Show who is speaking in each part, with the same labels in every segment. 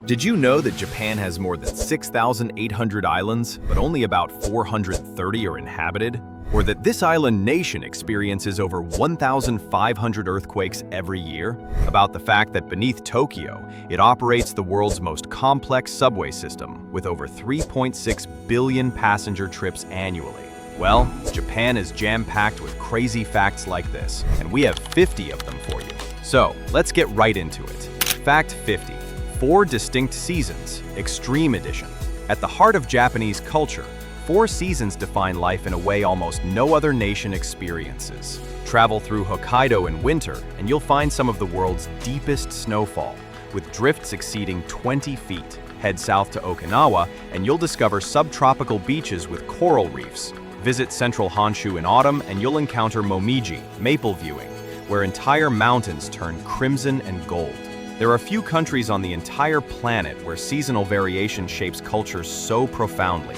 Speaker 1: Did you know that Japan has more than 6,800 islands, but only about 430 are inhabited? Or that this island nation experiences over 1,500 earthquakes every year? About the fact that beneath Tokyo, it operates the world's most complex subway system with over 3.6 billion passenger trips annually? Well, Japan is jam-packed with crazy facts like this, and we have 50 of them for you. So, let's get right into it. Fact 50. 4 distinct seasons, Extreme Edition. At the heart of Japanese culture, 4 seasons define life in a way almost no other nation experiences. Travel through Hokkaido in winter, and you'll find some of the world's deepest snowfall, with drifts exceeding 20 feet. Head south to Okinawa, and you'll discover subtropical beaches with coral reefs. Visit central Honshu in autumn, and you'll encounter momiji, maple viewing, where entire mountains turn crimson and gold. There are few countries on the entire planet where seasonal variation shapes culture so profoundly,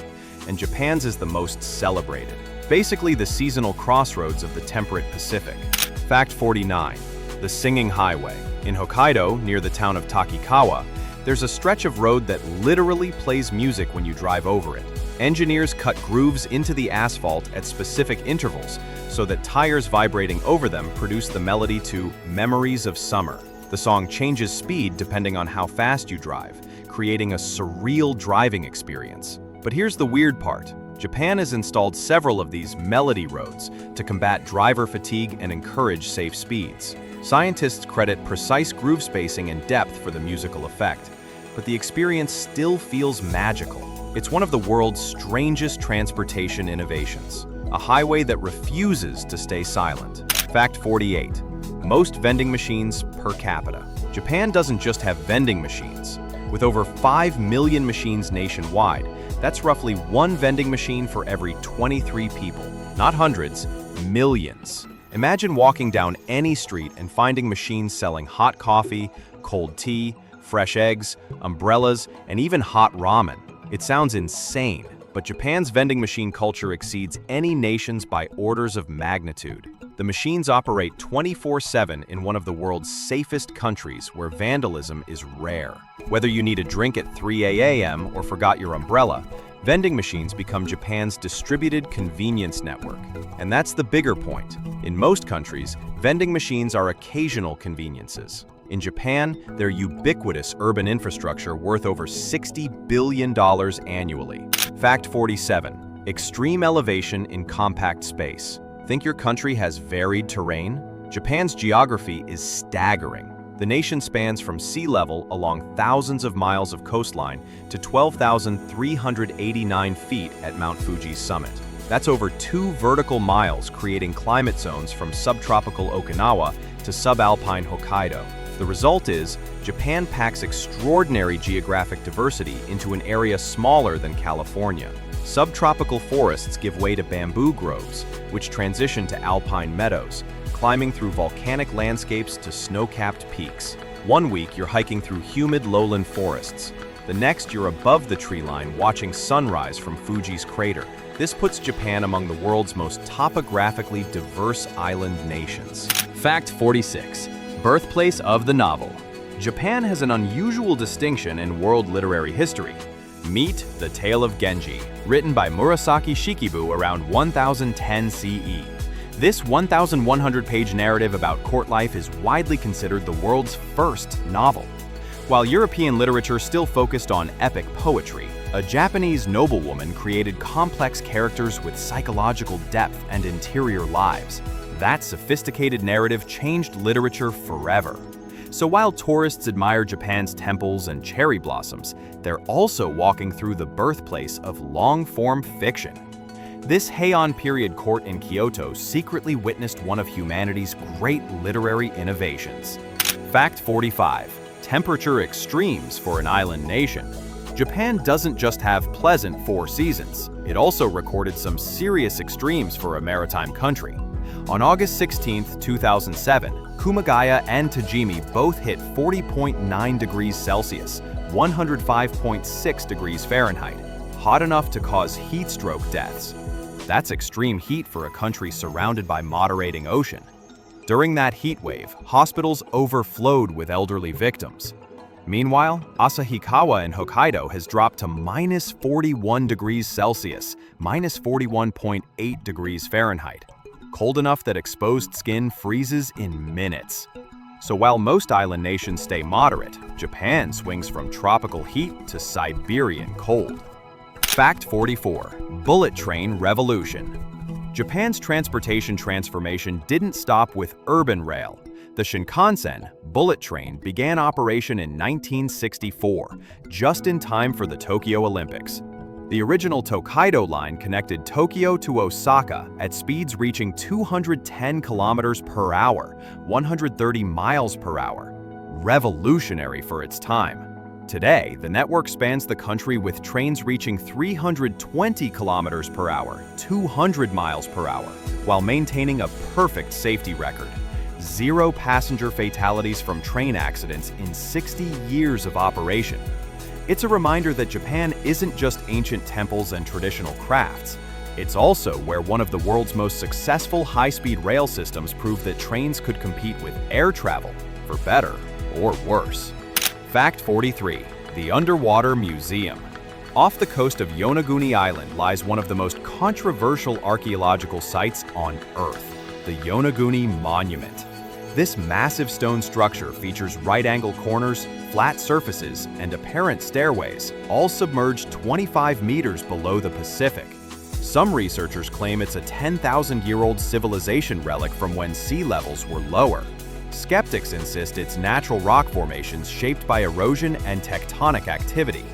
Speaker 1: and Japan's is the most celebrated. Basically the seasonal crossroads of the temperate Pacific. Fact 49. The Singing Highway. In Hokkaido, near the town of Takikawa, there's a stretch of road that literally plays music when you drive over it. Engineers cut grooves into the asphalt at specific intervals so that tires vibrating over them produce the melody to Memories of Summer. The song changes speed depending on how fast you drive, creating a surreal driving experience. But here's the weird part. Japan has installed several of these melody roads to combat driver fatigue and encourage safe speeds. Scientists credit precise groove spacing and depth for the musical effect, but the experience still feels magical. It's one of the world's strangest transportation innovations, a highway that refuses to stay silent. Fact 48. Most vending machines per capita. Japan doesn't just have vending machines. With over 5 million machines nationwide, that's roughly 1 vending machine for every 23 people. Not hundreds, millions. Imagine walking down any street and finding machines selling hot coffee, cold tea, fresh eggs, umbrellas, and even hot ramen. It sounds insane, but Japan's vending machine culture exceeds any nation's by orders of magnitude. The machines operate 24/7 in one of the world's safest countries where vandalism is rare. Whether you need a drink at 3 a.m. or forgot your umbrella, vending machines become Japan's distributed convenience network. And that's the bigger point. In most countries, vending machines are occasional conveniences. In Japan, they're ubiquitous urban infrastructure worth over $60 billion annually. Fact 47. Extreme elevation in compact space. Think your country has varied terrain? Japan's geography is staggering. The nation spans from sea level along thousands of miles of coastline to 12,389 feet at Mount Fuji's summit. That's over 2 vertical miles, creating climate zones from subtropical Okinawa to subalpine Hokkaido. The result is, Japan packs extraordinary geographic diversity into an area smaller than California. Subtropical forests give way to bamboo groves, which transition to alpine meadows, climbing through volcanic landscapes to snow-capped peaks. One week, you're hiking through humid lowland forests. The next, you're above the tree line watching sunrise from Fuji's crater. This puts Japan among the world's most topographically diverse island nations. Fact 46. Birthplace of the novel. Japan has an unusual distinction in world literary history. Meet The Tale of Genji, written by Murasaki Shikibu around 1010 CE. This 1,100-page narrative about court life is widely considered the world's first novel. While European literature still focused on epic poetry, a Japanese noblewoman created complex characters with psychological depth and interior lives. That sophisticated narrative changed literature forever. So while tourists admire Japan's temples and cherry blossoms, they're also walking through the birthplace of long-form fiction. This Heian period court in Kyoto secretly witnessed one of humanity's great literary innovations. Fact 45. Temperature extremes for an island nation. Japan doesn't just have pleasant 4 seasons. It also recorded some serious extremes for a maritime country. On August 16, 2007, Kumagaya and Tajimi both hit 40.9 degrees Celsius, 105.6 degrees Fahrenheit, hot enough to cause heat stroke deaths. That's extreme heat for a country surrounded by moderating ocean. During that heat wave, hospitals overflowed with elderly victims. Meanwhile, Asahikawa in Hokkaido has dropped to minus 41 degrees Celsius, minus 41.8 degrees Fahrenheit. Cold enough that exposed skin freezes in minutes. So while most island nations stay moderate, Japan swings from tropical heat to Siberian cold. Fact 44. Bullet Train Revolution. Japan's transportation transformation didn't stop with urban rail. The Shinkansen, bullet train, began operation in 1964, just in time for the Tokyo Olympics. The original Tokaido line connected Tokyo to Osaka at speeds reaching 210 kilometers per hour, 130 miles per hour. Revolutionary for its time. Today, the network spans the country with trains reaching 320 kilometers per hour, 200 miles per hour, while maintaining a perfect safety record. 0 passenger fatalities from train accidents in 60 years of operation. It's a reminder that Japan isn't just ancient temples and traditional crafts. It's also where one of the world's most successful high-speed rail systems proved that trains could compete with air travel, for better or worse. Fact 43. The Underwater Museum. Off the coast of Yonaguni Island lies one of the most controversial archaeological sites on Earth, the Yonaguni Monument. This massive stone structure features right-angle corners, flat surfaces, and apparent stairways, all submerged 25 meters below the Pacific. Some researchers claim it's a 10,000-year-old civilization relic from when sea levels were lower. Skeptics insist it's natural rock formations shaped by erosion and tectonic activity.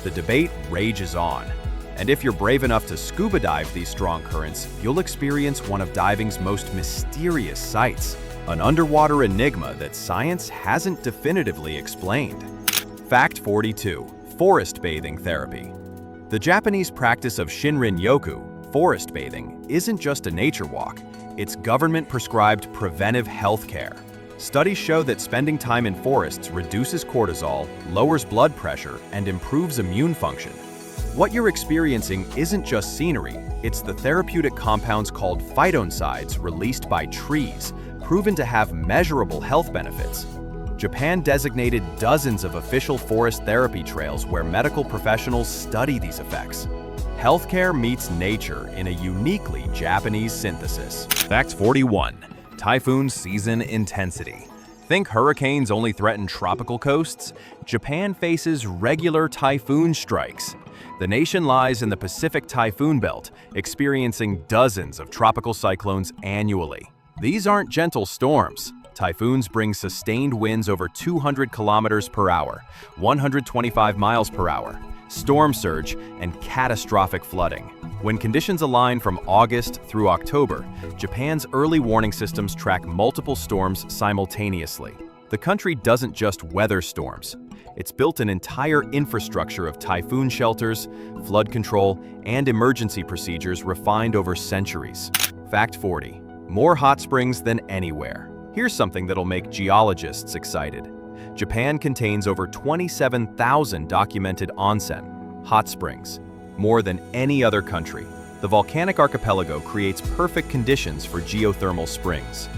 Speaker 1: The debate rages on. And if you're brave enough to scuba dive these strong currents, you'll experience one of diving's most mysterious sights. An underwater enigma that science hasn't definitively explained. Fact 42. Forest bathing therapy. The Japanese practice of Shinrin-yoku, forest bathing, isn't just a nature walk, it's government-prescribed preventive health care. Studies show that spending time in forests reduces cortisol, lowers blood pressure, and improves immune function. What you're experiencing isn't just scenery, it's the therapeutic compounds called phytoncides released by trees, proven to have measurable health benefits. Japan designated dozens of official forest therapy trails where medical professionals study these effects. Healthcare meets nature in a uniquely Japanese synthesis. Fact 41. Typhoon season intensity. Think hurricanes only threaten tropical coasts? Japan faces regular typhoon strikes. The nation lies in the Pacific Typhoon Belt, experiencing dozens of tropical cyclones annually. These aren't gentle storms. Typhoons bring sustained winds over 200 kilometers per hour, 125 miles per hour, storm surge, and catastrophic flooding. When conditions align from August through October, Japan's early warning systems track multiple storms simultaneously. The country doesn't just weather storms. It's built an entire infrastructure of typhoon shelters, flood control, and emergency procedures refined over centuries. Fact 40. More hot springs than anywhere. Here's something that'll make geologists excited. Japan contains over 27,000 documented onsen, hot springs, more than any other country. The volcanic archipelago creates perfect conditions for geothermal springs.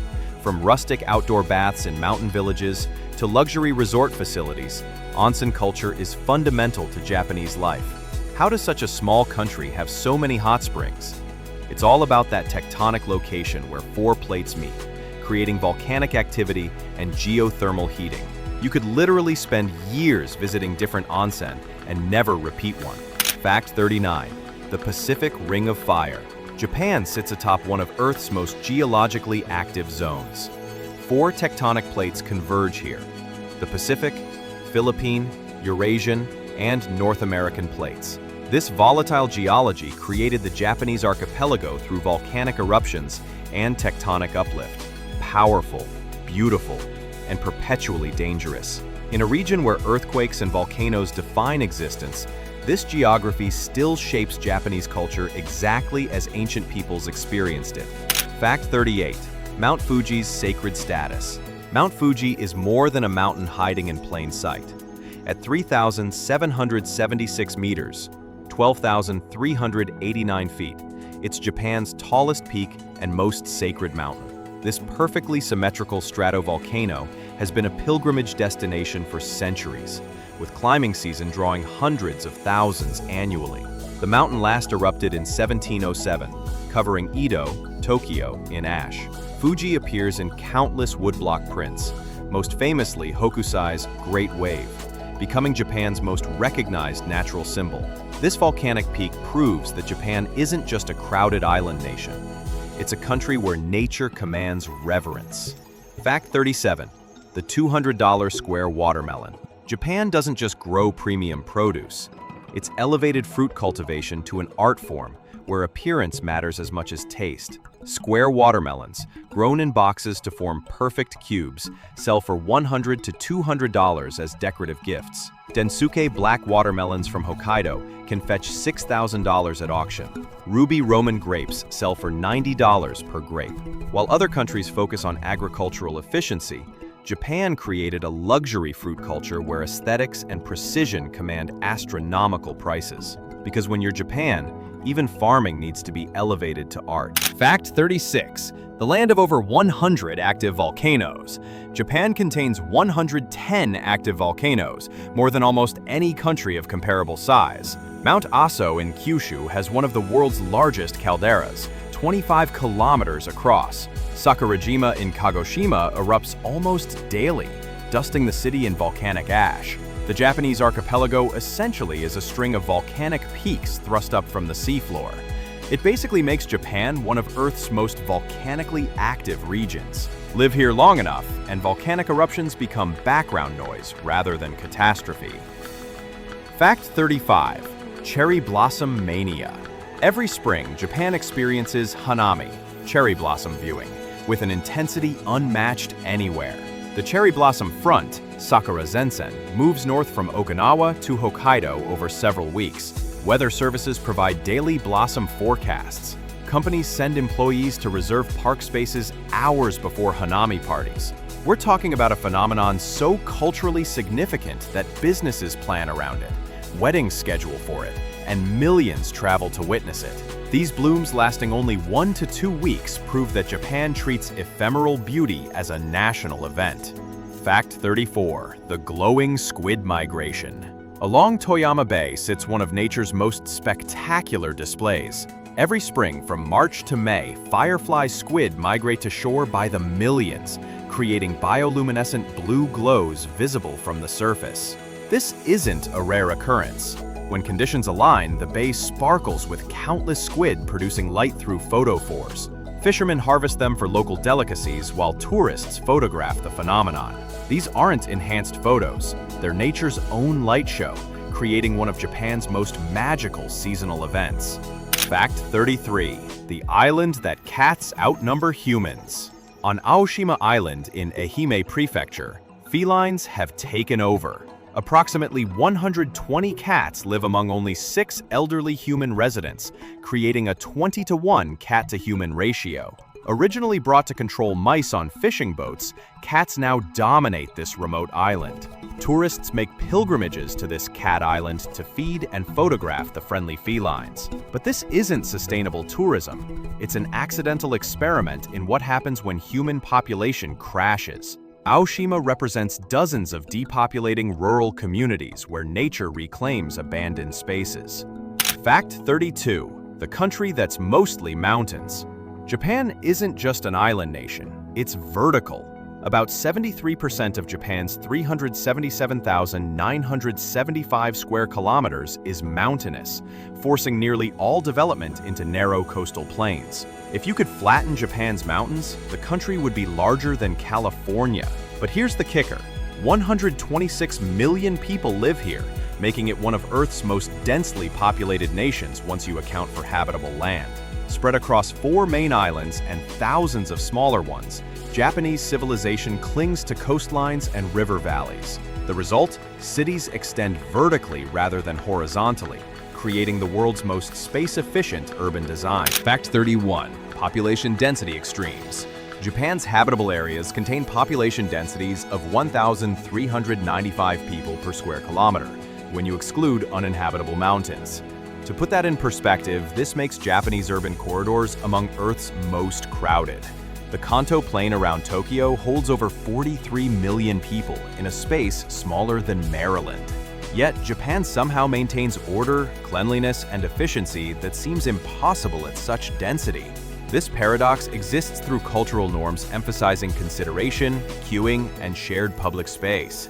Speaker 1: From rustic outdoor baths in mountain villages to luxury resort facilities, onsen culture is fundamental to Japanese life. How does such a small country have so many hot springs? It's all about that tectonic location where 4 plates meet, creating volcanic activity and geothermal heating. You could literally spend years visiting different onsen and never repeat one. Fact 39. The Pacific Ring of Fire. Japan sits atop one of Earth's most geologically active zones. 4 tectonic plates converge here: the Pacific, Philippine, Eurasian, and North American plates. This volatile geology created the Japanese archipelago through volcanic eruptions and tectonic uplift. Powerful, beautiful, and perpetually dangerous. In a region where earthquakes and volcanoes define existence, this geography still shapes Japanese culture exactly as ancient peoples experienced it. Fact 38. Mount Fuji's sacred status. Mount Fuji is more than a mountain hiding in plain sight. At 3,776 meters, 12,389 feet, it's Japan's tallest peak and most sacred mountain. This perfectly symmetrical stratovolcano has been a pilgrimage destination for centuries, with climbing season drawing hundreds of thousands annually. The mountain last erupted in 1707, covering Edo, Tokyo, in ash. Fuji appears in countless woodblock prints, most famously Hokusai's Great Wave, becoming Japan's most recognized natural symbol. This volcanic peak proves that Japan isn't just a crowded island nation. It's a country where nature commands reverence. Fact 37. The $200 square watermelon. Japan doesn't just grow premium produce. It's elevated fruit cultivation to an art form where appearance matters as much as taste. Square watermelons, grown in boxes to form perfect cubes, sell for $100 to $200 as decorative gifts. Densuke black watermelons from Hokkaido can fetch $6,000 at auction. Ruby Roman grapes sell for $90 per grape. While other countries focus on agricultural efficiency, Japan created a luxury fruit culture where aesthetics and precision command astronomical prices. Because when you're Japan, even farming needs to be elevated to art. Fact 36. The land of over 100 active volcanoes. Japan contains 110 active volcanoes, more than almost any country of comparable size. Mount Aso in Kyushu has one of the world's largest calderas, 25 kilometers across. Sakurajima in Kagoshima erupts almost daily, dusting the city in volcanic ash. The Japanese archipelago essentially is a string of volcanic peaks thrust up from the seafloor. It basically makes Japan one of Earth's most volcanically active regions. Live here long enough, and volcanic eruptions become background noise rather than catastrophe. Fact 35. Cherry blossom mania. Every spring, Japan experiences hanami, cherry blossom viewing, with an intensity unmatched anywhere. The cherry blossom front, Sakura Zensen, moves north from Okinawa to Hokkaido over several weeks. Weather services provide daily blossom forecasts. Companies send employees to reserve park spaces hours before hanami parties. We're talking about a phenomenon so culturally significant that businesses plan around it, weddings schedule for it, and millions travel to witness it. These blooms lasting only 1 to 2 weeks prove that Japan treats ephemeral beauty as a national event. Fact 34. The glowing squid migration. Along Toyama Bay sits one of nature's most spectacular displays. Every spring from March to May, firefly squid migrate to shore by the millions, creating bioluminescent blue glows visible from the surface. This isn't a rare occurrence. When conditions align, the bay sparkles with countless squid producing light through photophores. Fishermen harvest them for local delicacies while tourists photograph the phenomenon. These aren't enhanced photos, they're nature's own light show, creating one of Japan's most magical seasonal events. Fact 33. The island that cats outnumber humans. On Aoshima Island in Ehime Prefecture, felines have taken over. Approximately 120 cats live among only 6 elderly human residents, creating a 20-to-1 cat-to-human ratio. Originally brought to control mice on fishing boats, cats now dominate this remote island. Tourists make pilgrimages to this cat island to feed and photograph the friendly felines. But this isn't sustainable tourism. It's an accidental experiment in what happens when human population crashes. Aoshima represents dozens of depopulating rural communities where nature reclaims abandoned spaces. Fact 32. The country that's mostly mountains. Japan isn't just an island nation, it's vertical. About 73% of Japan's 377,975 square kilometers is mountainous, forcing nearly all development into narrow coastal plains. If you could flatten Japan's mountains, the country would be larger than California. But here's the kicker. 126 million people live here, making it one of Earth's most densely populated nations once you account for habitable land. Spread across 4 main islands and thousands of smaller ones, Japanese civilization clings to coastlines and river valleys. The result? Cities extend vertically rather than horizontally, creating the world's most space-efficient urban design. Fact 31. Population density extremes. Japan's habitable areas contain population densities of 1,395 people per square kilometer, when you exclude uninhabitable mountains. To put that in perspective, this makes Japanese urban corridors among Earth's most crowded. The Kanto Plain around Tokyo holds over 43 million people in a space smaller than Maryland. Yet, Japan somehow maintains order, cleanliness, and efficiency that seems impossible at such density. This paradox exists through cultural norms emphasizing consideration, queuing, and shared public space.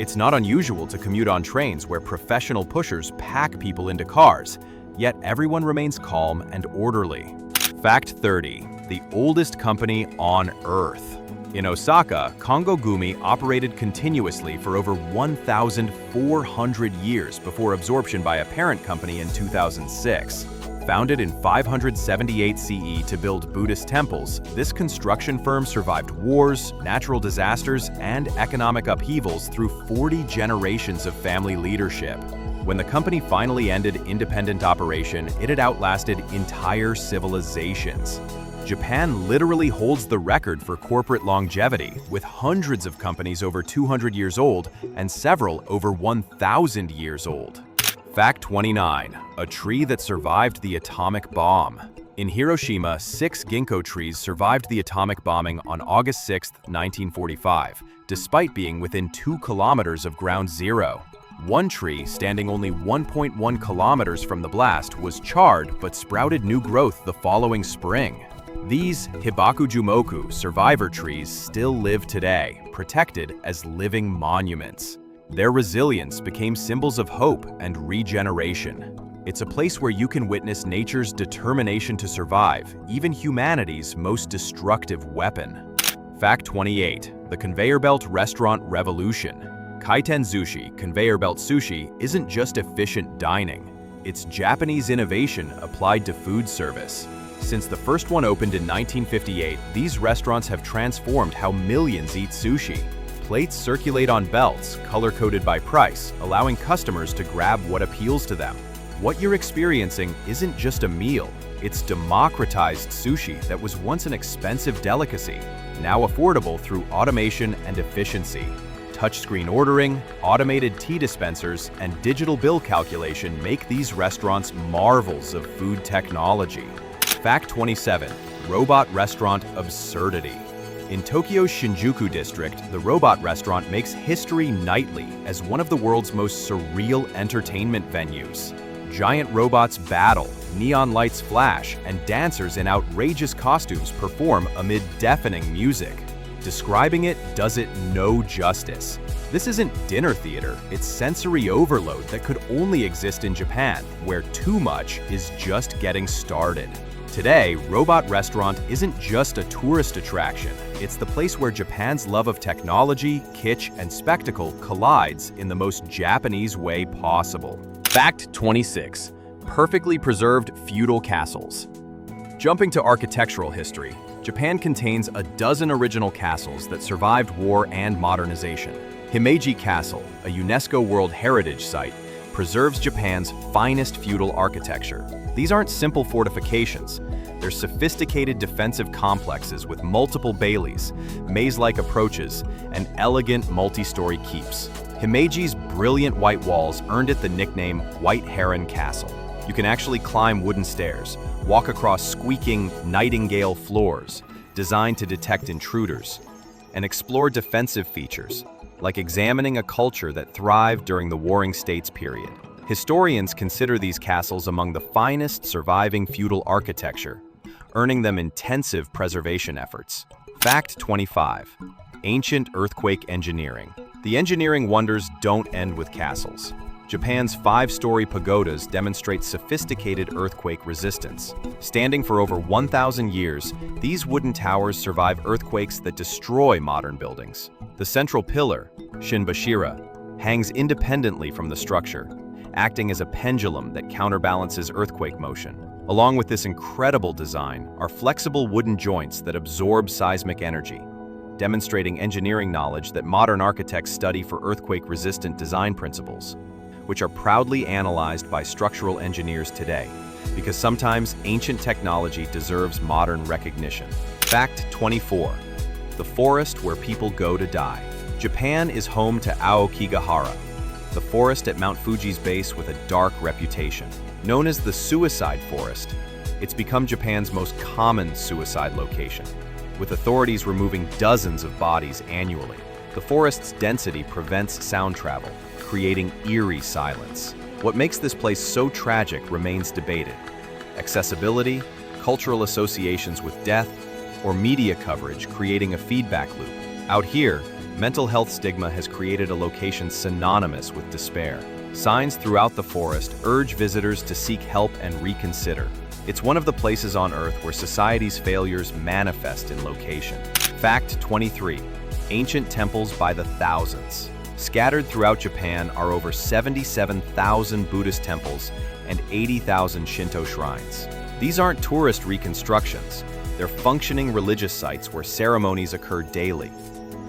Speaker 1: It's not unusual to commute on trains where professional pushers pack people into cars, yet everyone remains calm and orderly. Fact 30. The oldest company on Earth. In Osaka, Kongo Gumi operated continuously for over 1,400 years before absorption by a parent company in 2006. Founded in 578 CE to build Buddhist temples, this construction firm survived wars, natural disasters, and economic upheavals through 40 generations of family leadership. When the company finally ended independent operation, it had outlasted entire civilizations. Japan literally holds the record for corporate longevity, with hundreds of companies over 200 years old and several over 1,000 years old. Fact 29. A tree that survived the atomic bomb. In Hiroshima, 6 ginkgo trees survived the atomic bombing on August 6, 1945, despite being within 2 kilometers of ground zero. One tree, standing only 1.1 kilometers from the blast, was charred but sprouted new growth the following spring. These Hibakujumoku survivor trees still live today, protected as living monuments. Their resilience became symbols of hope and regeneration. It's a place where you can witness nature's determination to survive, even humanity's most destructive weapon. Fact 28. The conveyor belt restaurant revolution. Kaiten sushi, conveyor belt sushi, isn't just efficient dining. It's Japanese innovation applied to food service. Since the first one opened in 1958, these restaurants have transformed how millions eat sushi. Plates circulate on belts, color-coded by price, allowing customers to grab what appeals to them. What you're experiencing isn't just a meal, it's democratized sushi that was once an expensive delicacy, now affordable through automation and efficiency. Touchscreen ordering, automated tea dispensers, and digital bill calculation make these restaurants marvels of food technology. Fact 27. Robot restaurant absurdity. In Tokyo's Shinjuku district, the robot restaurant makes history nightly as one of the world's most surreal entertainment venues. Giant robots battle, neon lights flash, and dancers in outrageous costumes perform amid deafening music. Describing it does it no justice. This isn't dinner theater, it's sensory overload that could only exist in Japan, where too much is just getting started. Today, Robot Restaurant isn't just a tourist attraction. It's the place where Japan's love of technology, kitsch, and spectacle collides in the most Japanese way possible. Fact 26. Perfectly preserved feudal castles. Jumping to architectural history, Japan contains a dozen original castles that survived war and modernization. Himeji Castle, a UNESCO World Heritage Site, preserves Japan's finest feudal architecture. These aren't simple fortifications. They're sophisticated defensive complexes with multiple baileys, maze-like approaches, and elegant multi-story keeps. Himeji's brilliant white walls earned it the nickname White Heron Castle. You can actually climb wooden stairs, walk across squeaking nightingale floors designed to detect intruders, and explore defensive features, like examining a culture that thrived during the Warring States period. Historians consider these castles among the finest surviving feudal architecture, earning them intensive preservation efforts. Fact 25. Ancient earthquake engineering. The engineering wonders don't end with castles. Japan's 5-story pagodas demonstrate sophisticated earthquake resistance. Standing for over 1,000 years, these wooden towers survive earthquakes that destroy modern buildings. The central pillar, Shinbashira, hangs independently from the structure, acting as a pendulum that counterbalances earthquake motion. Along with this incredible design are flexible wooden joints that absorb seismic energy, demonstrating engineering knowledge that modern architects study for earthquake-resistant design principles, which are proudly analyzed by structural engineers today, because sometimes ancient technology deserves modern recognition. Fact 24. The forest where people go to die. Japan is home to Aokigahara, the forest at Mount Fuji's base with a dark reputation. Known as the suicide forest, it's become Japan's most common suicide location. with authorities removing dozens of bodies annually. The forest's density prevents sound travel, creating eerie silence. What makes this place so tragic remains debated. Accessibility, cultural associations with death, or media coverage creating a feedback loop. Out here, mental health stigma has created a location synonymous with despair. Signs throughout the forest urge visitors to seek help and reconsider. It's one of the places on Earth where society's failures manifest in location. Fact 23. Ancient temples by the thousands. Scattered throughout Japan are over 77,000 Buddhist temples and 80,000 Shinto shrines. These aren't tourist reconstructions. They're functioning religious sites where ceremonies occur daily.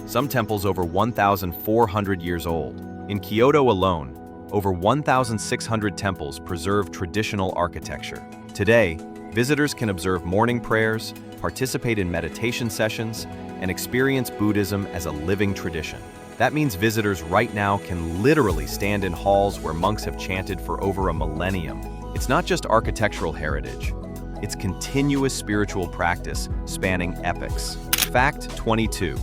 Speaker 1: Some temples over 1,400 years old. In Kyoto alone, over 1,600 temples preserve traditional architecture. Today, visitors can observe morning prayers, participate in meditation sessions, and experience Buddhism as a living tradition. That means visitors right now can literally stand in halls where monks have chanted for over a millennium. It's not just architectural heritage. It's continuous spiritual practice spanning epochs. Fact 22.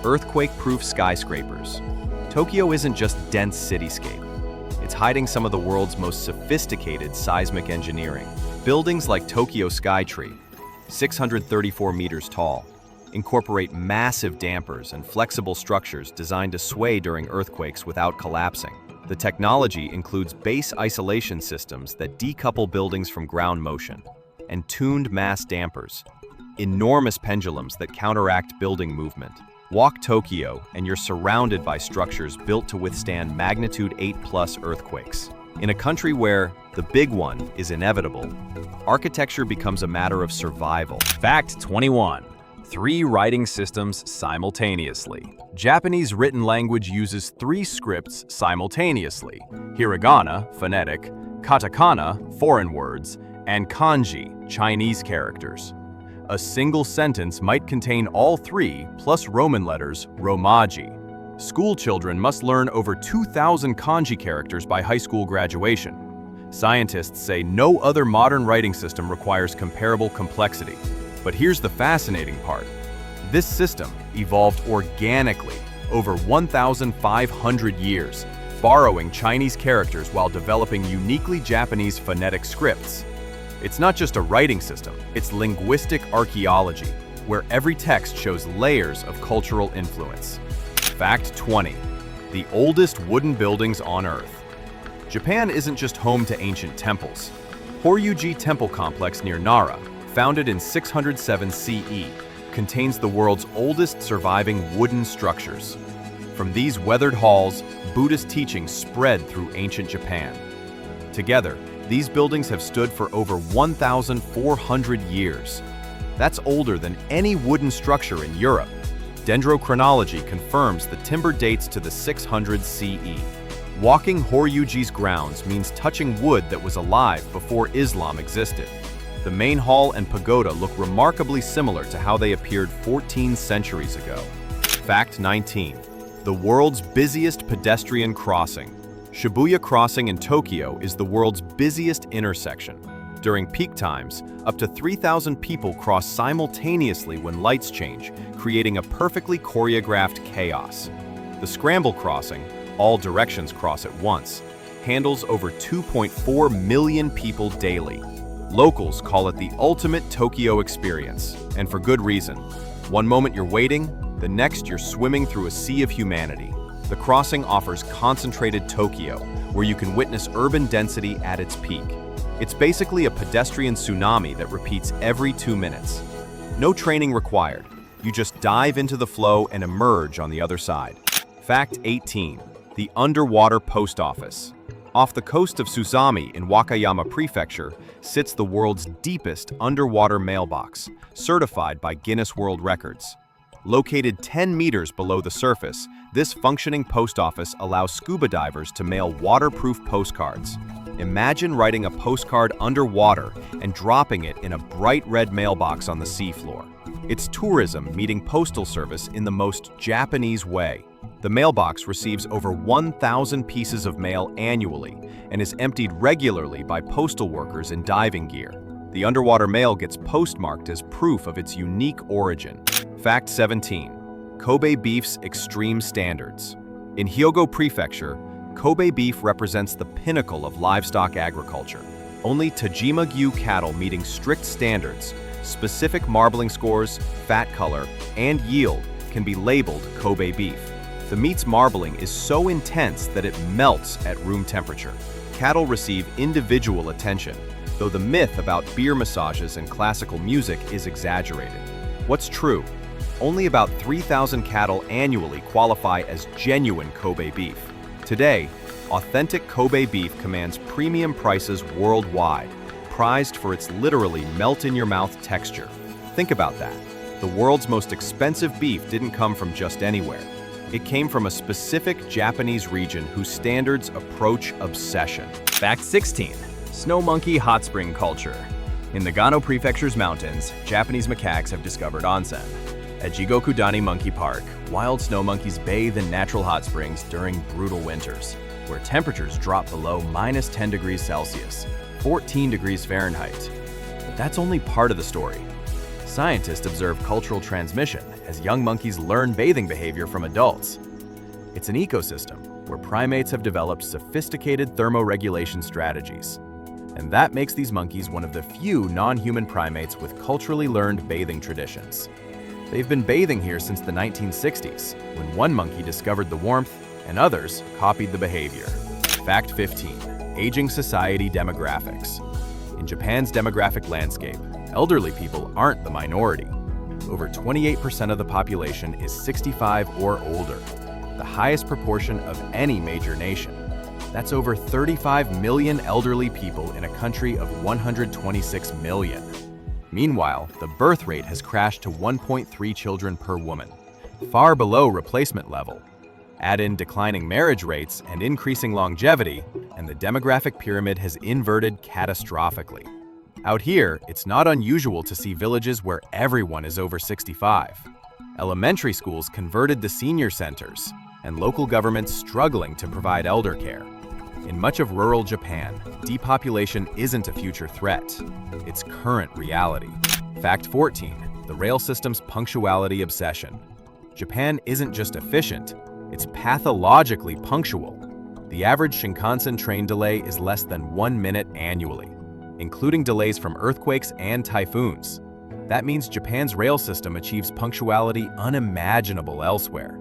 Speaker 1: Earthquake-proof skyscrapers. Tokyo isn't just dense cityscape. It's hiding some of the world's most sophisticated seismic engineering. Buildings like Tokyo Skytree, 634 meters tall, incorporate massive dampers and flexible structures designed to sway during earthquakes without collapsing. The technology includes base isolation systems that decouple buildings from ground motion, and tuned mass dampers, enormous pendulums that counteract building movement. Walk Tokyo and you're surrounded by structures built to withstand magnitude 8+ earthquakes. In a country where the big one is inevitable, architecture becomes a matter of survival. Fact 21. 3 writing systems simultaneously. Japanese written language uses 3 scripts simultaneously: hiragana, phonetic, katakana, foreign words, and kanji, Chinese characters. A single sentence might contain all 3 plus Roman letters, romaji. School children must learn over 2,000 kanji characters by high school graduation. Scientists say no other modern writing system requires comparable complexity. But here's the fascinating part. This system evolved organically over 1,500 years, borrowing Chinese characters while developing uniquely Japanese phonetic scripts. It's not just a writing system, it's linguistic archaeology, where every text shows layers of cultural influence. Fact 20. The oldest wooden buildings on Earth. Japan isn't just home to ancient temples. Horyuji Temple Complex near Nara, founded in 607 CE, contains the world's oldest surviving wooden structures. From these weathered halls, Buddhist teachings spread through ancient Japan. Together, these buildings have stood for over 1,400 years. That's older than any wooden structure in Europe. Dendrochronology confirms the timber dates to the 600 CE. Walking Horyuji's grounds means touching wood that was alive before Islam existed. The main hall and pagoda look remarkably similar to how they appeared 14 centuries ago. Fact 19. The world's busiest pedestrian crossing. Shibuya Crossing in Tokyo is the world's busiest intersection. During peak times, up to 3,000 people cross simultaneously when lights change, creating a perfectly choreographed chaos. The Scramble Crossing, all directions cross at once, handles over 2.4 million people daily. Locals call it the ultimate Tokyo experience, and for good reason. One moment you're waiting, the next you're swimming through a sea of humanity. The crossing offers concentrated Tokyo, where you can witness urban density at its peak. It's basically a pedestrian tsunami that repeats every 2 minutes. No training required. You just dive into the flow and emerge on the other side. Fact 18. The underwater post office. Off the coast of Suzami in Wakayama Prefecture sits the world's deepest underwater mailbox, certified by Guinness World Records. Located 10 meters below the surface, this functioning post office allows scuba divers to mail waterproof postcards. Imagine writing a postcard underwater and dropping it in a bright red mailbox on the seafloor. It's tourism meeting postal service in the most Japanese way. The mailbox receives over 1,000 pieces of mail annually and is emptied regularly by postal workers in diving gear. The underwater male gets postmarked as proof of its unique origin. Fact 17. Kobe beef's extreme standards. In Hyogo Prefecture, Kobe beef represents the pinnacle of livestock agriculture. Only Tajima-Gyu cattle meeting strict standards, specific marbling scores, fat color, and yield can be labeled Kobe beef. The meat's marbling is so intense that it melts at room temperature. Cattle receive individual attention, though the myth about beer massages and classical music is exaggerated. What's true? Only about 3,000 cattle annually qualify as genuine Kobe beef. Today, authentic Kobe beef commands premium prices worldwide, prized for its literally melt-in-your-mouth texture. Think about that. The world's most expensive beef didn't come from just anywhere. It came from a specific Japanese region whose standards approach obsession. Fact 16. Snow monkey hot spring culture. In the Gano Prefecture's mountains, Japanese macaques have discovered onsen. At Jigokudani Monkey Park, wild snow monkeys bathe in natural hot springs during brutal winters, where temperatures drop below -10 degrees Celsius, 14 degrees Fahrenheit. But that's only part of the story. Scientists observe cultural transmission as young monkeys learn bathing behavior from adults. It's an ecosystem where primates have developed sophisticated thermoregulation strategies. And that makes these monkeys one of the few non-human primates with culturally learned bathing traditions. They've been bathing here since the 1960s, when one monkey discovered the warmth and others copied the behavior. Fact 15. Aging society demographics. In Japan's demographic landscape, elderly people aren't the minority. Over 28% of the population is 65 or older, the highest proportion of any major nation. That's over 35 million elderly people in a country of 126 million. Meanwhile, the birth rate has crashed to 1.3 children per woman, far below replacement level. Add in declining marriage rates and increasing longevity, and the demographic pyramid has inverted catastrophically. Out here, it's not unusual to see villages where everyone is over 65. Elementary schools converted to senior centers, and local governments struggling to provide elder care. In much of rural Japan, depopulation isn't a future threat, it's current reality. Fact 14. The rail system's punctuality obsession. Japan isn't just efficient, it's pathologically punctual. The average Shinkansen train delay is less than 1 minute annually, including delays from earthquakes and typhoons. That means Japan's rail system achieves punctuality unimaginable elsewhere.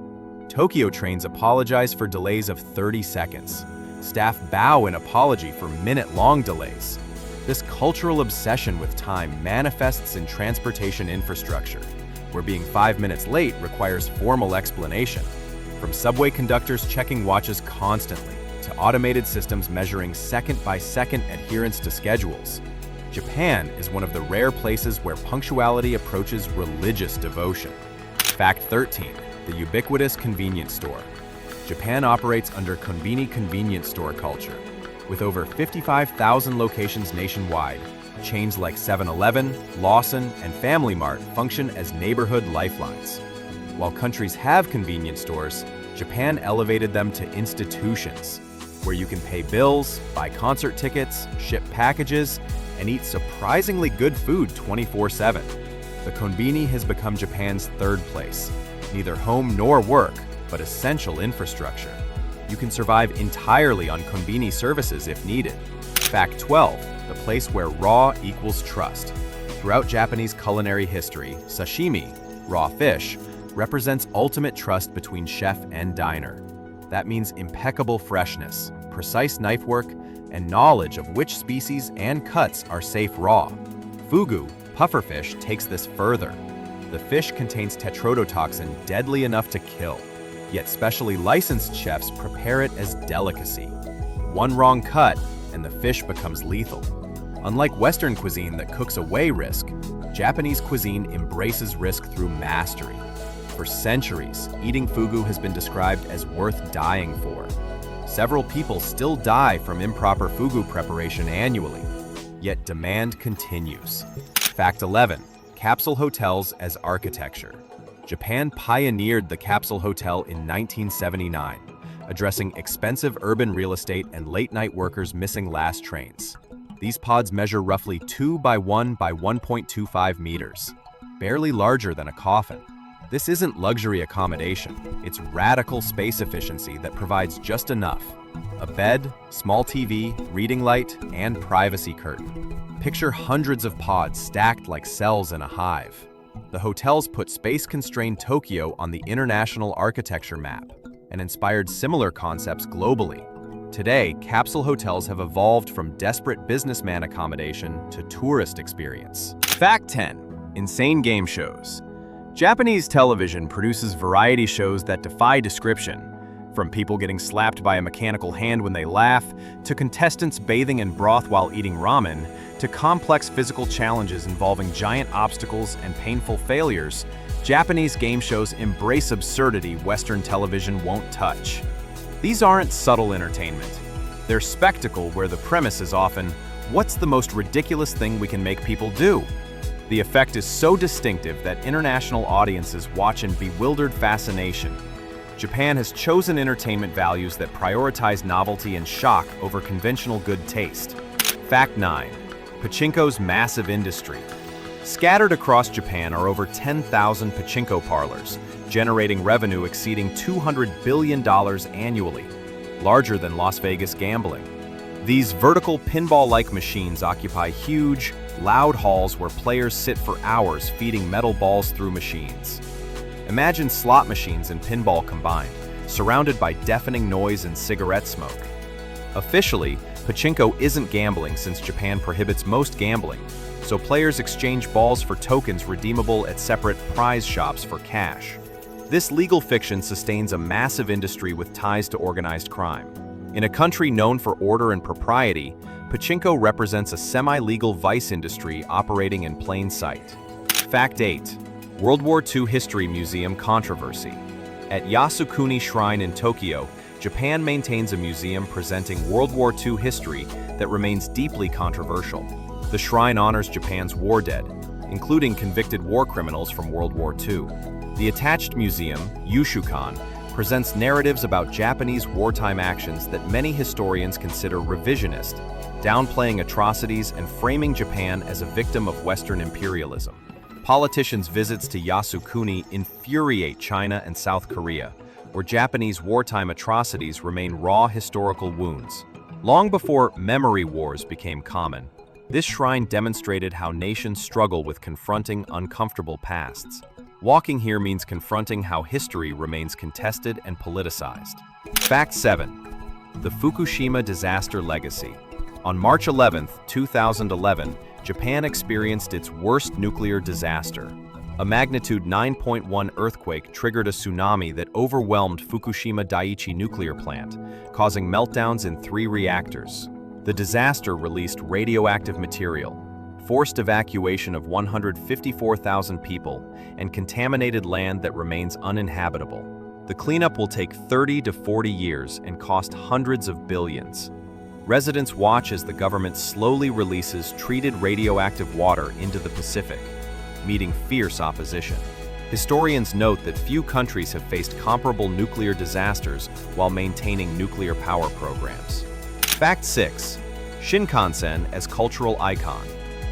Speaker 1: Tokyo trains apologize for delays of 30 seconds. Staff bow in apology for minute-long delays. This cultural obsession with time manifests in transportation infrastructure, where being 5 minutes late requires formal explanation. From subway conductors checking watches constantly, to automated systems measuring second-by-second adherence to schedules. Japan is one of the rare places where punctuality approaches religious devotion. Fact 13. The ubiquitous convenience store. Japan operates under konbini convenience store culture. With over 55,000 locations nationwide, chains like 7-Eleven, Lawson, and Family Mart function as neighborhood lifelines. While countries have convenience stores, Japan elevated them to institutions, where you can pay bills, buy concert tickets, ship packages, and eat surprisingly good food 24/7. The konbini has become Japan's third place, neither home nor work, but essential infrastructure. You can survive entirely on konbini services if needed. Fact 12. The place where raw equals trust. Throughout Japanese culinary history, sashimi, raw fish, represents ultimate trust between chef and diner. That means impeccable freshness, precise knife work, and knowledge of which species and cuts are safe raw. Fugu, pufferfish, takes this further. The fish contains tetrodotoxin deadly enough to kill, yet specially licensed chefs prepare it as delicacy. One wrong cut, and the fish becomes lethal. Unlike Western cuisine that cooks away risk, Japanese cuisine embraces risk through mastery. For centuries, eating fugu has been described as worth dying for. Several people still die from improper fugu preparation annually, yet demand continues. Fact 11. Capsule hotels as architecture. Japan pioneered the capsule hotel in 1979, addressing expensive urban real estate and late-night workers missing last trains. These pods measure roughly 2 by 1 by 1.25 meters, barely larger than a coffin. This isn't luxury accommodation, it's radical space efficiency that provides just enough. A bed, small TV, reading light, and privacy curtain. Picture hundreds of pods stacked like cells in a hive. The hotels put space-constrained Tokyo on the international architecture map and inspired similar concepts globally. Today, capsule hotels have evolved from desperate businessman accommodation to tourist experience. Fact 10. Insane game shows. Japanese television produces variety shows that defy description. From people getting slapped by a mechanical hand when they laugh, to contestants bathing in broth while eating ramen, to complex physical challenges involving giant obstacles and painful failures, Japanese game shows embrace absurdity Western television won't touch. These aren't subtle entertainment. They're spectacle where the premise is often, what's the most ridiculous thing we can make people do? The effect is so distinctive that international audiences watch in bewildered fascination. Japan has chosen entertainment values that prioritize novelty and shock over conventional good taste. Fact 9. Pachinko's massive industry. Scattered across Japan are over 10,000 pachinko parlors, generating revenue exceeding $200 billion annually, larger than Las Vegas gambling. These vertical pinball-like machines occupy huge, loud halls where players sit for hours feeding metal balls through machines. Imagine slot machines and pinball combined, surrounded by deafening noise and cigarette smoke. Officially, pachinko isn't gambling since Japan prohibits most gambling, so players exchange balls for tokens redeemable at separate prize shops for cash. This legal fiction sustains a massive industry with ties to organized crime. In a country known for order and propriety, pachinko represents a semi-legal vice industry operating in plain sight. Fact 8. World War II History Museum controversy. At Yasukuni Shrine in Tokyo, Japan maintains a museum presenting World War II history that remains deeply controversial. The shrine honors Japan's war dead, including convicted war criminals from World War II. The attached museum, Yushukan, presents narratives about Japanese wartime actions that many historians consider revisionist, downplaying atrocities and framing Japan as a victim of Western imperialism. Politicians' visits to Yasukuni infuriate China and South Korea, where Japanese wartime atrocities remain raw historical wounds. Long before memory wars became common, this shrine demonstrated how nations struggle with confronting uncomfortable pasts. Walking here means confronting how history remains contested and politicized. Fact 7. The Fukushima Disaster Legacy. On March 11, 2011, Japan experienced its worst nuclear disaster. A magnitude 9.1 earthquake triggered a tsunami that overwhelmed Fukushima Daiichi nuclear plant, causing meltdowns in 3 reactors. The disaster released radioactive material, forced evacuation of 154,000 people, and contaminated land that remains uninhabitable. The cleanup will take 30 to 40 years and cost hundreds of billions. Residents watch as the government slowly releases treated radioactive water into the Pacific, meeting fierce opposition. Historians note that few countries have faced comparable nuclear disasters while maintaining nuclear power programs. Fact 6. Shinkansen as cultural icon.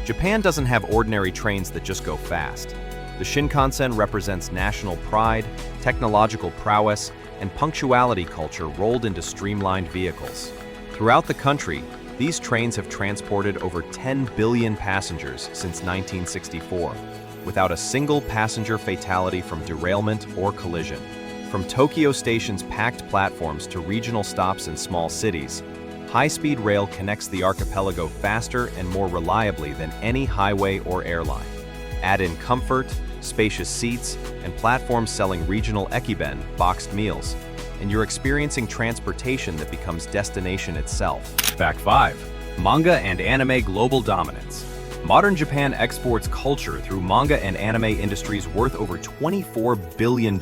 Speaker 1: Japan doesn't have ordinary trains that just go fast. The Shinkansen represents national pride, technological prowess, and punctuality culture rolled into streamlined vehicles. Throughout the country, these trains have transported over 10 billion passengers since 1964, without a single passenger fatality from derailment or collision. From Tokyo Station's packed platforms to regional stops in small cities, high-speed rail connects the archipelago faster and more reliably than any highway or airline. Add in comfort, spacious seats, and platforms selling regional ekiben, boxed meals, and you're experiencing transportation that becomes destination itself. Fact 5. Manga and anime global dominance. Modern Japan exports culture through manga and anime industries worth over $24 billion.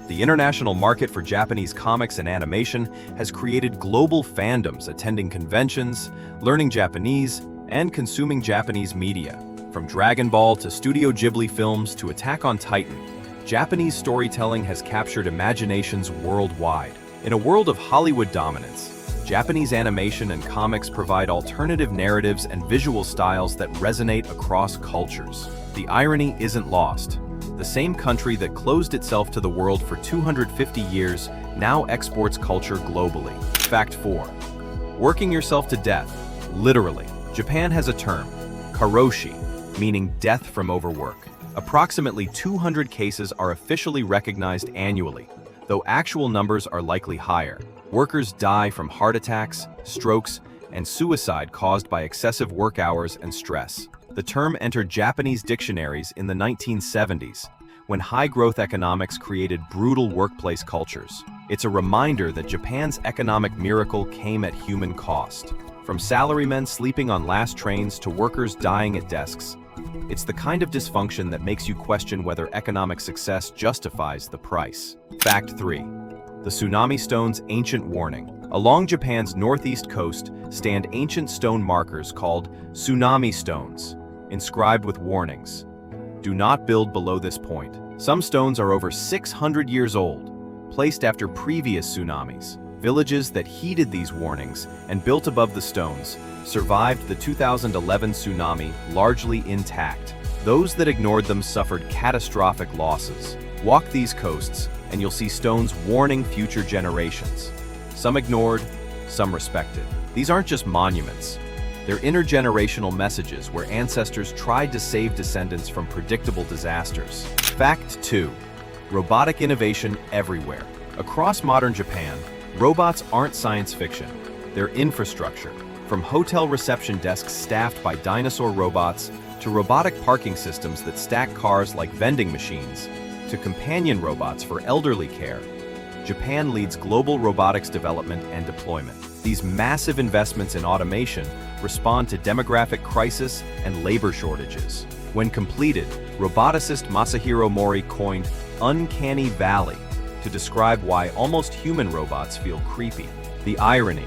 Speaker 1: The international market for Japanese comics and animation has created global fandoms attending conventions, learning Japanese, and consuming Japanese media. From Dragon Ball to Studio Ghibli films to Attack on Titan, Japanese storytelling has captured imaginations worldwide. In a world of Hollywood dominance, Japanese animation and comics provide alternative narratives and visual styles that resonate across cultures. The irony isn't lost. The same country that closed itself to the world for 250 years now exports culture globally. Fact 4. Working yourself to death. Literally. Japan has a term, karoshi, meaning death from overwork. Approximately 200 cases are officially recognized annually, though actual numbers are likely higher. Workers die from heart attacks, strokes, and suicide caused by excessive work hours and stress. The term entered Japanese dictionaries in the 1970s, when high-growth economics created brutal workplace cultures. It's a reminder that Japan's economic miracle came at human cost. From salarymen sleeping on last trains to workers dying at desks, it's the kind of dysfunction that makes you question whether economic success justifies the price. Fact 3. The tsunami stone's ancient warning. Along Japan's northeast coast stand ancient stone markers called tsunami stones, inscribed with warnings. Do not build below this point. Some stones are over 600 years old, placed after previous tsunamis. Villages that heeded these warnings and built above the stones survived the 2011 tsunami largely intact. Those that ignored them suffered catastrophic losses. Walk these coasts and you'll see stones warning future generations. Some ignored, some respected. These aren't just monuments. They're intergenerational messages where ancestors tried to save descendants from predictable disasters. Fact 2. Robotic innovation everywhere. Across modern Japan, robots aren't science fiction. They're infrastructure. From hotel reception desks staffed by dinosaur robots to robotic parking systems that stack cars like vending machines to companion robots for elderly care, Japan leads global robotics development and deployment. These massive investments in automation respond to demographic crisis and labor shortages. When completed, roboticist Masahiro Mori coined "uncanny valley" to describe why almost human robots feel creepy. The irony: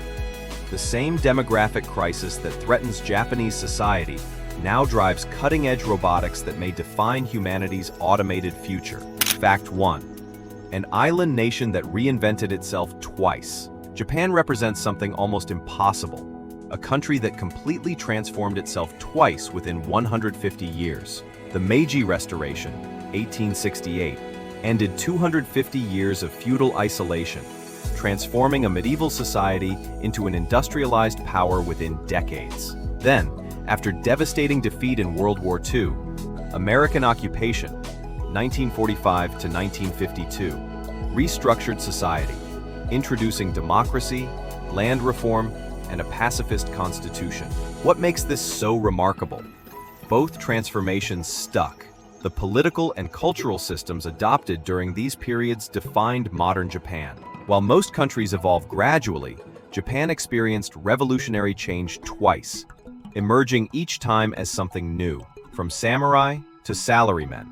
Speaker 1: the same demographic crisis that threatens Japanese society now drives cutting-edge robotics that may define humanity's automated future. Fact 1. An island nation that reinvented itself twice. Japan represents something almost impossible. A country that completely transformed itself twice within 150 years. The Meiji Restoration, 1868, ended 250 years of feudal isolation, transforming a medieval society into an industrialized power within decades. Then, after devastating defeat in World War II, American occupation, 1945 to 1952, restructured society, introducing democracy, land reform, and a pacifist constitution. What makes this so remarkable? Both transformations stuck. The political and cultural systems adopted during these periods defined modern Japan. While most countries evolve gradually, Japan experienced revolutionary change twice, emerging each time as something new, from samurai to salarymen,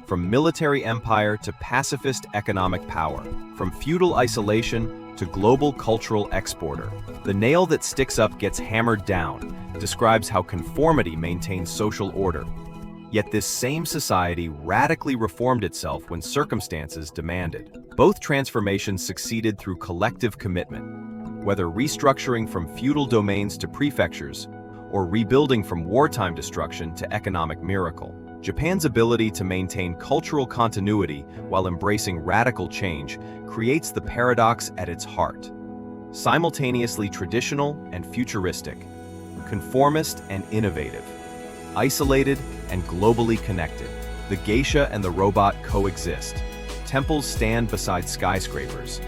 Speaker 1: from military empire to pacifist economic power, from feudal isolation to global cultural exporter. The nail that sticks up gets hammered down describes how conformity maintains social order. Yet this same society radically reformed itself when circumstances demanded. Both transformations succeeded through collective commitment, whether restructuring from feudal domains to prefectures, or rebuilding from wartime destruction to economic miracle. Japan's ability to maintain cultural continuity while embracing radical change creates the paradox at its heart. Simultaneously traditional and futuristic, conformist and innovative, isolated and globally connected. The geisha and the robot coexist. Temples stand beside skyscrapers.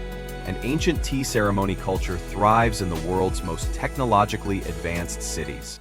Speaker 1: An ancient tea ceremony culture thrives in the world's most technologically advanced cities.